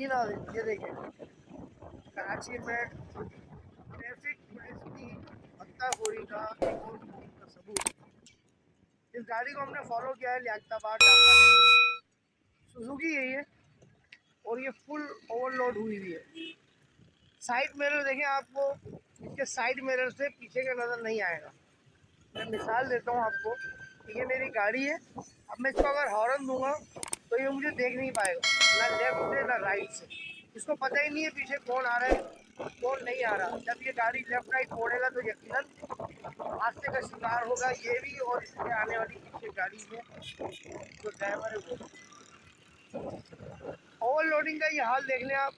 देखिए ना, ये देखिए कराची में ट्रैफिक पुलिस की हत्ताखोरी का एक और का सबूत। इस गाड़ी को हमने फॉलो किया है लियाकताबाद ढाका में, सुजुकी यही है और ये फुल ओवरलोड हुई हुई है। साइड मिरर देखें, आपको इसके साइड मिरर से पीछे का नज़र नहीं आएगा। मैं मिसाल देता हूँ आपको कि ये मेरी गाड़ी है, अब मैं इसको अगर हॉर्न दूंगा तो ये मुझे देख नहीं पाएगा, ना लेफ्ट से ना राइट से। इसको पता ही नहीं है पीछे कौन आ रहा है कौन नहीं आ रहा। जब ये गाड़ी लेफ्ट राइट मोड़ेगा तो यकीनन हादसे का शिकार होगा ये भी और इसके आने वाली पीछे गाड़ी में जो ड्राइवर है वो। ओवरलोडिंग का ये हाल देख लें आप,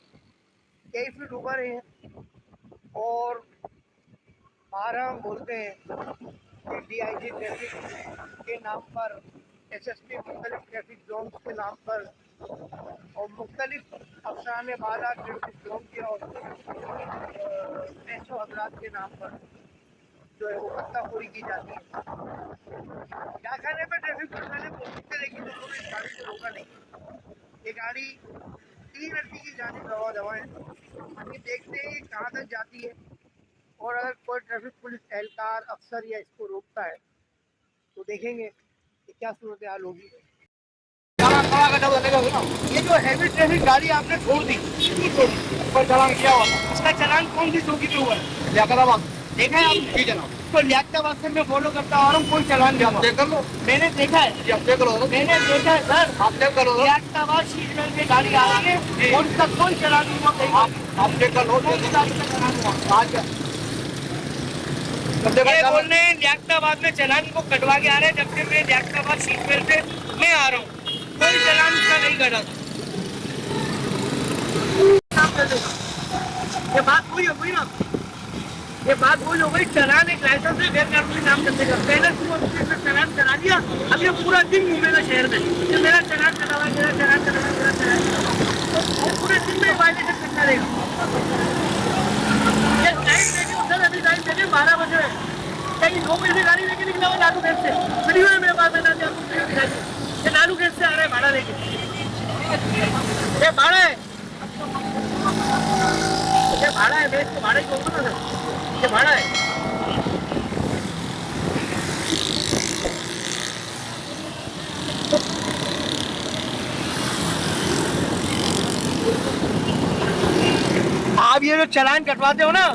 कई फीट ऊपर है और बाहर हम बोलते हैं DIG ट्रैफिक के नाम पर, SSP मुख्तलिफ ट्रैफिक जोन के नाम पर और मुख्तलिफ अफसरान बाला ट्रैफिक जोन के और SO हजरात के नाम पर जो है वो हत्ताखोरी की जाती है। डाखाने पर ट्रैफिक पुलिस वाले कोशिश करेगी तो उन्होंने इस गाड़ी को रोका नहीं। ये गाड़ी 3 लड़की की जाने रवा दवा है। हम ये देखते हैं कहाँ तक जाती है और अगर कोई ट्रैफिक पुलिस एहलकार अफसर या इसको रोकता है तो देखेंगे कि क्या सूरत हाल होगी। ये जो हैवी ट्रैफिक गाड़ी आपने छोड़ दी, पर चालान किया हुआ था, इसका चालान कौन सी चौकी पे हुआ है? लियाकताबाद। देखा है आपने? जी जनाब। तो लियाकताबाद से मैं फॉलो करता आ रहा हूँ, कोई चालान जमा चेक कर लो। मैंने देखा है, आप चेक करो। मैंने देखा है सर, आप चेक करो। लियाकताबाद शीट में से गाड़ी आ रही है और उसका कोई चालान नहीं हुआ। आप चेक कर लो। ये बोल रहे हैं लियाकताबाद में चालान को कटवा के आ रहे हैं, जबकि मैं लियाकताबाद सीट में से मैं आ रहा हूँ, कोई चालान उसका नहीं कटा। ये बात हुई हो गई ना, ये बात हुई हो गई। चालान एक लाइसेंस से गैर कानूनी नाम करने का, पहले तुमने चालान करा दिया, अब ये पूरा दिन घूमेगा शहर में कि मेरा चालान कटा हुआ, मेरा चालान कटा हुआ, मेरा चालान, और पूरे दिन में वायलेशन करता रहेगा। ये टाइम देखे सर, अभी टाइम देखे 12 बजे है, कहीं 9 बजे से गाड़ी लेके निकला हुआ लालू गेट से। वीडियो है मेरे पास, ये लालू गेट से आ रहा है भाड़ा लेके। ये भाड़ा है, ये भाड़ा है, मैं इसको भाड़ा ही बोलूँ ना सर, ये भाड़ा है। आप ये जो चालान कटवाते हो ना,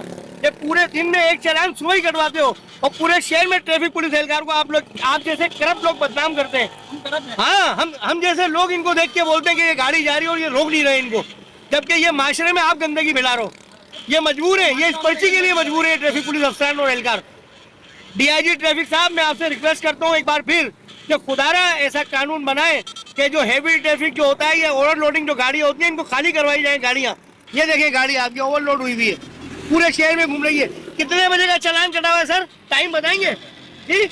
ये पूरे दिन में एक चालान सुबह ही कटवाते हो और पूरे शहर में ट्रैफिक पुलिस एहलकार को आप जैसे करप्ट लोग बदनाम करते हैं। हाँ, हम जैसे लोग इनको देख के बोलते हैं कि ये गाड़ी जा रही है और ये रोक नहीं रहे इनको, जबकि ये माशरे में आप गंदगी फैला रहे हो। ये मजबूर है, ये इस पर्ची के लिए मजबूर है ट्रैफिक पुलिस अफसरान और एहलकार। DIG ट्रैफिक साहब, मैं आपसे रिक्वेस्ट करता हूँ एक बार फिर कि खुदारा ऐसा कानून बनाए कि जो हैवी ट्रैफिक जो होता है या ओवरलोडिंग जो गाड़ियाँ होती है इनको खाली करवाई जाए गाड़ियाँ। ये देखिए गाड़ी आपकी ओवरलोड हुई हुई है, पूरे शहर में घूम रही है। कितने बजे का चालान कटा हुआ है सर, टाइम बताएंगे जी?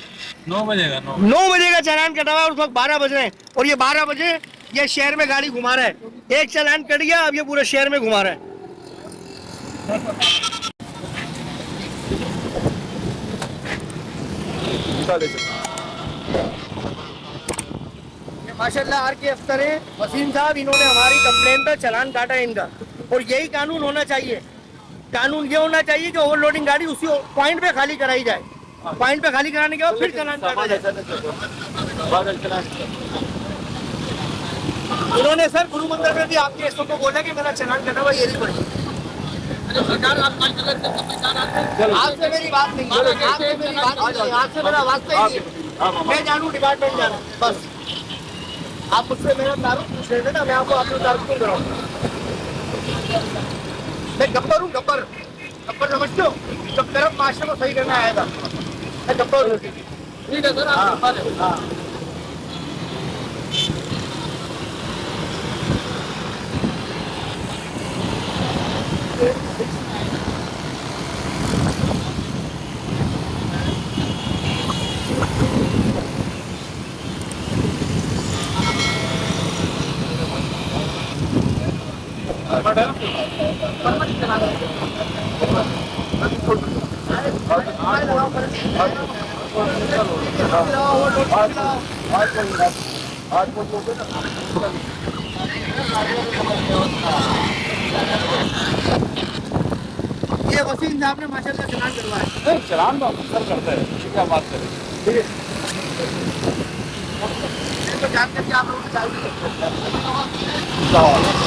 9 बजे का 9 बजे का चालान कटा हुआ है, उस वक्त 12 बज रहे हैं और ये 12 बजे ये शहर में गाड़ी घुमा रहा है। एक चालान कट गया, अब ये पूरे शहर में घुमा रहा है। माशाल्लाह RK अफसर है वसीम साहब, इन्होंने हमारी कंप्लेन पर चालान काटा है इनका, और यही कानून होना चाहिए। कानून ये होना चाहिए कि ओवरलोडिंग गाड़ी उसी पॉइंट पे खाली कराई जाए, पॉइंट पे खाली कराने के बाद फिर चालान काटा जाए। इन्होंने सर गुरु मंदिर में भी आपके SO को बोला कि मेरा चालान कटा हुआ, ये नहीं पड़ी। आपसे मेरी बात नहीं, आपसे मेरी बात नहीं, आपसे मेरा वास्ता ही नहीं। मैं जानू डिपार्टमेंट जाना बस, आप मुझसे मेरा तारुफ पूछ रहे थे ना, मैं आपको अपना तारुफ क्यों कराऊँ? मैं गब्बर हूँ, गब्बर समझते हो? जब तरफ माशरे को सही करना आया था, मैं गब्बर हूँ। ठीक है सर, आप हाँ। आज ये वसीम साहब ने माशाल्लाह चलान करवाया। नहीं, चलान तो अफसर करता है, ये क्या बात करें। ठीक है, तो जान करके आप लोगों ने चालू कर तो